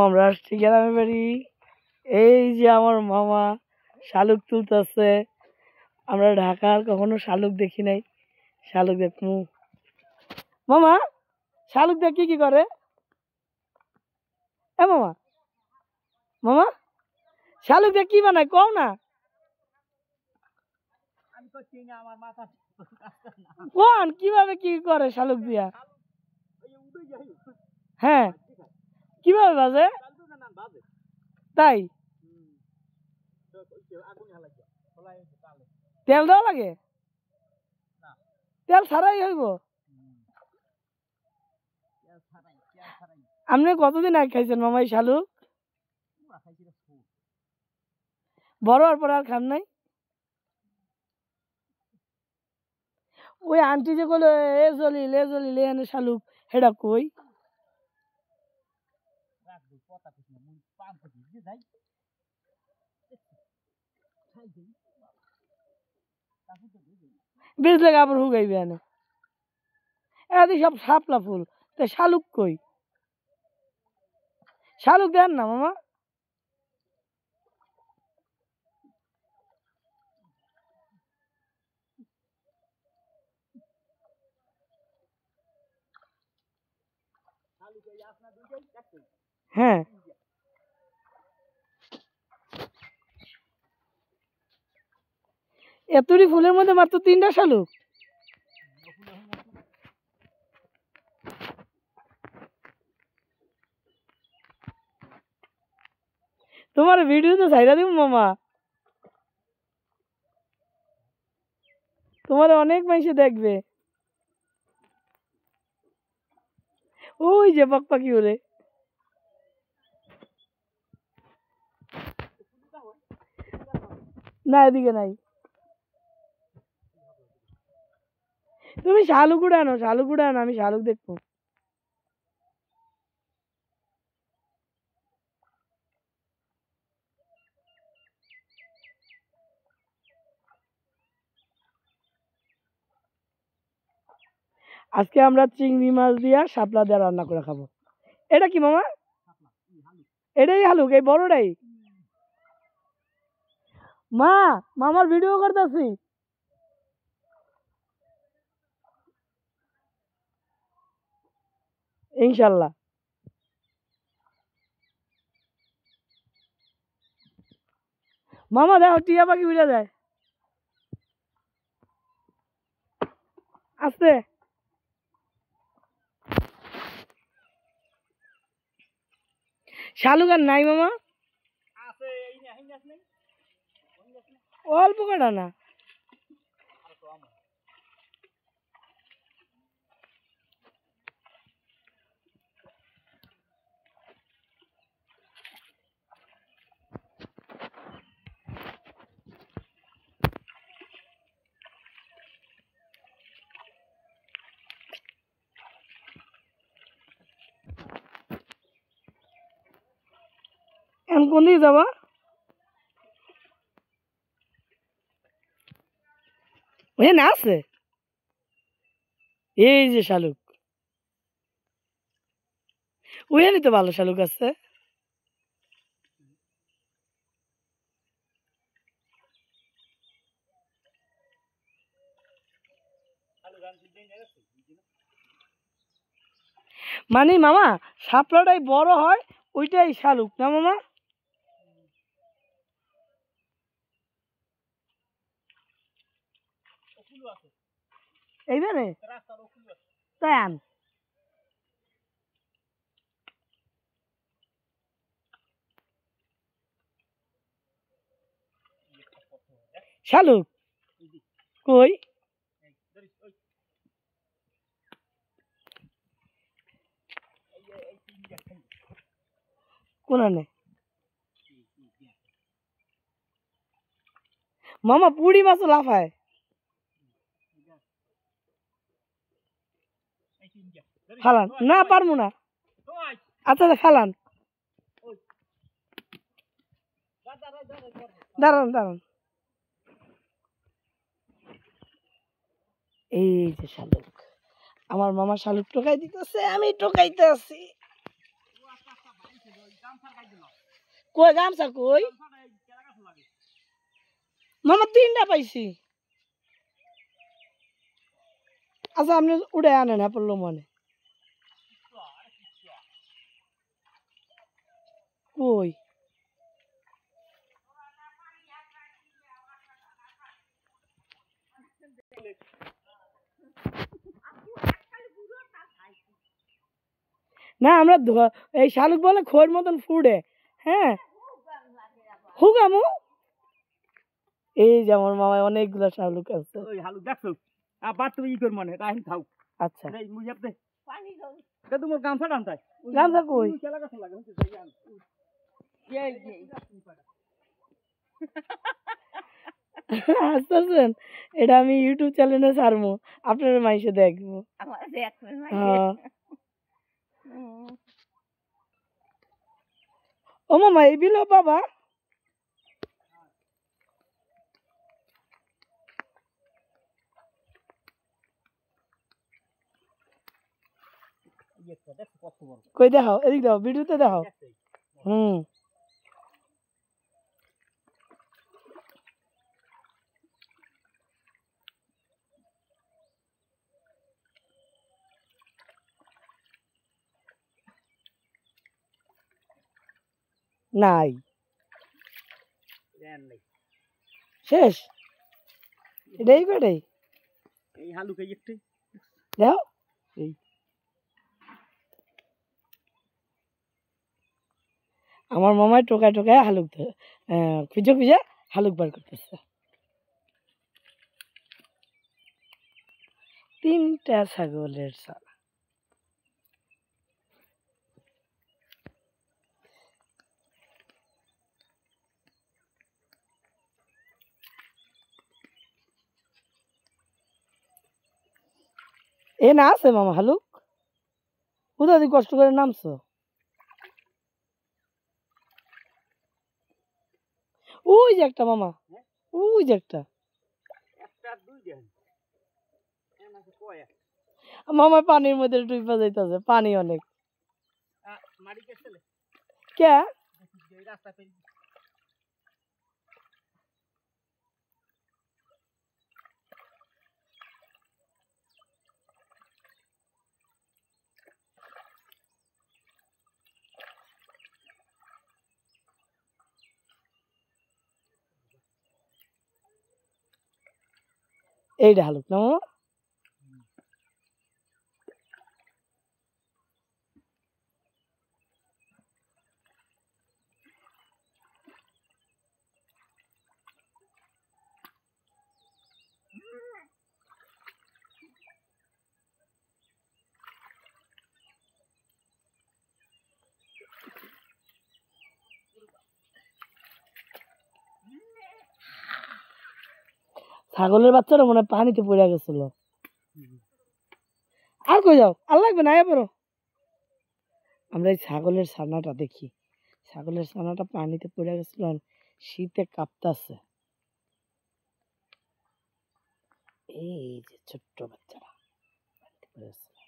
আমরা আসছি গ্রামে বাড়ি। এই যে আমার মামা শালুক তুলতেছে। আমরা ঢাকার কখনো শালুক দেখি নাই, শালুক দেখবো। মামা শালুক দেখ কি কি করে? এ মামা, মামা শালুক দেখ কি বানায় কও না। কোন কিভাবে কি করে শালুক দিয়া? হ্যাঁ, কিভাবে বাজে? তাই তেল দেওয়া লাগে? তেল ছাড়াই হইব? আপনি কতদিন আগে খাইছেন মামা এই শালুক? বড় হওয়ার পর আর খান নাই? ওই আন্টি যে কইলো এ জলিল এ জলিল এখানে শালুক, হেডা কই? বেচলে কাপড় হুগাইবে এনে। এদি সব শাপলা ফুল, তা শালুক কই? শালুক দেন না মামা। হ্যাঁ, এতটি ফুলের মধ্যে মাত্র 3টা শালুক? তোমার ভিডিওতে ছাইরা দিব মামা, তোমার অনেক মানুষে দেখবে। ওই যে পাখি ওরে। না এদিকে নাই। তুমি শালুক উড়ানো, শালুক উড়ানো, আমি শালুক দেখবো। আজকে আমরা চিংড়ি মাছ দিয়া শাপলা দিয়ে রান্না করে খাবো। এটা কি মামা? এটাই হালুক, এই বড়টাই? মা, মামার ভিডিও করতেছি। ইনশাল্লাহ। মামা দেখো টিয়া পাখি উড়ে যায়। আস্তে। শালুক আর নাই মামা? অল্প কটা না। এখন কোন দিকে যাবা? ওখানে আছে এই যে শালুক, ওখানে তো ভালো শালুক আছে। মানে মামা শাপলাটাই বড় হয়, ওইটাই শালুক না মামা? এইখানে তাই আন শালুক কই? কোনানে মামা? পুরি মাছ লাফায়। খালান না, পারবো না। আচ্ছা খালান, দাঁড়ান দাঁড়ান। এই যে শালুক, আমার মামা শালুক টোকাই দিতেছে, আমি টোকাইতে আছি। কই গামছা কই মামা তিনটা পাইছি আচ্ছা আপনি উড়ে আনেন হ্যাঁ পড়লো মানে কই না আমরা এই শালুক বলে খোয়ের মতন ফুড়ে হ্যাঁ হুগামু এই যে আমার মামা অনেকগুলো শালুক আছে ওই হালু দেখছো আবার তুমি ই কর মনে রাহিন খাও আচ্ছা এই মুই আপনি পানি দাও কে তোমার গামছা টানতাই গামছা কই খেলা কথা লাগে হচ্ছে যাই আন এই যে হাসতেছেন এটা আমি ইউটিউব চ্যানেলে ছাড়বো আপনারা মাইসে দেখবো আমার দেখবেন হ্যাঁ ও মামা এই বিলো বাবা এই একটা দেখো কত বড় কই দেখাও এদিক দাও ভিডিওতে দেখাও হুম নাই দেন নাই শেষ এটাই কটাই এই হালুকে একটু দাও এই আমার মামায় টোকায় টোকায় হালুক খুঁজে খুঁজে হালুক বার করতেছে তিনটা ছাগলের ছানা এ না আছে মামা হালুক কোথা দিয়ে কষ্ট করে নামছো ওই যে একটা মামা ওই যে একটা একটা দুই দেন এর মাঝে কয় মামা পানির মধ্যে ডুইবা যাইতেছে পানি অনেক মারি কে চলে কে এই রাস্তা পেরি এইটা হালুক না মামা ছাগলের বাচ্চারা মনে হয় পানিতে পড়ে গেছিল আর কই যাও আর লাগবে না পড়ো আমরা এই ছাগলের ছানাটা দেখি ছাগলের ছানাটা পানিতে পড়ে গেছিল আর শীতে কাঁপতাছে এই যে ছোট্ট বাচ্চারা পানিতে পড়ে গেছিল